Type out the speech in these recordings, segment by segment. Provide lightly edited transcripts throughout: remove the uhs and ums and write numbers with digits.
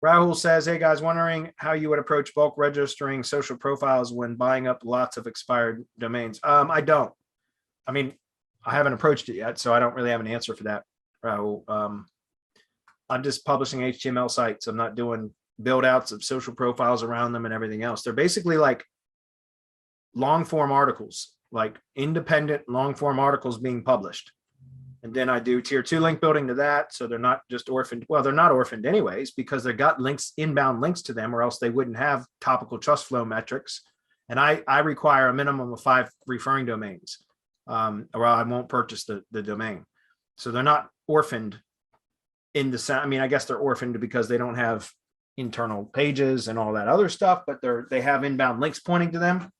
Rahul says, hey guys, wondering how you would approach bulk registering social profiles when buying up lots of expired domains. I don't. I mean, I haven't approached it yet, so I don't really have an answer for that, Rahul. I'm just publishing HTML sites. I'm not doing build outs of social profiles around them and everything else. They're basically like long form articles, like independent long form articles being published. And then I do tier 2 link building to that. So they're not just orphaned. Well, they're not orphaned anyways, because they've got links, inbound links to them, or else they wouldn't have topical trust flow metrics. And I require a minimum of 5 referring domains, or I won't purchase the domain. So they're not orphaned in the sense. I mean, I guess they're orphaned because they don't have internal pages and all that other stuff, but they have inbound links pointing to them.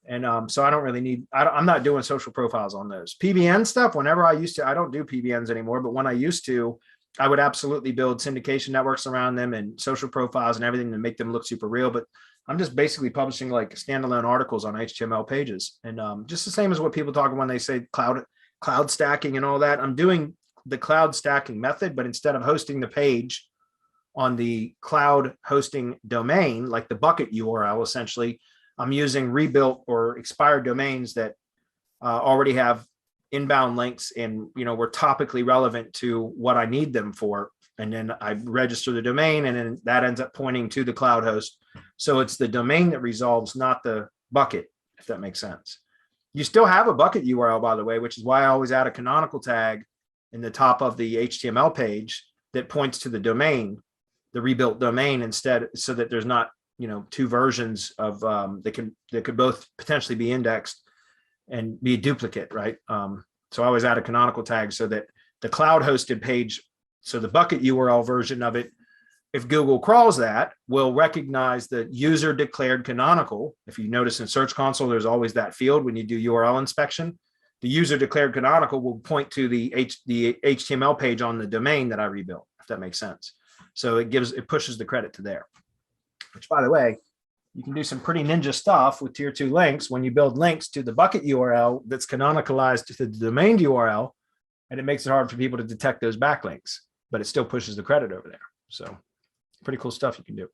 And so I don't really need, I'm not doing social profiles on those. PBN stuff, whenever I used to, I don't do PBNs anymore, but when I used to, I would absolutely build syndication networks around them and social profiles and everything to make them look super real. But I'm just basically publishing like standalone articles on HTML pages. And just the same as what people talk when they say cloud stacking and all that. I'm doing the cloud stacking method, but instead of hosting the page on the cloud hosting domain, like the bucket URL, essentially, I'm using rebuilt or expired domains that already have inbound links and, were topically relevant to what I need them for. And then I register the domain, and then that ends up pointing to the cloud host. So it's the domain that resolves, not the bucket, if that makes sense. You still have a bucket URL, by the way, which is why I always add a canonical tag in the top of the HTML page that points to the domain, the rebuilt domain, instead, so that there's not 2 versions of that could both potentially be indexed and be a duplicate, right? So I always add a canonical tag so that the cloud hosted page, so the bucket URL version of it, if Google crawls that, will recognize the user declared canonical. If you notice in Search Console, there's always that field when you do URL inspection. The user declared canonical will point to the HTML page on the domain that I rebuilt, if that makes sense. So it pushes the credit to there. Which, by the way, you can do some pretty ninja stuff with tier 2 links when you build links to the bucket URL that's canonicalized to the domain URL, and it makes it hard for people to detect those backlinks, but it still pushes the credit over there. So pretty cool stuff you can do.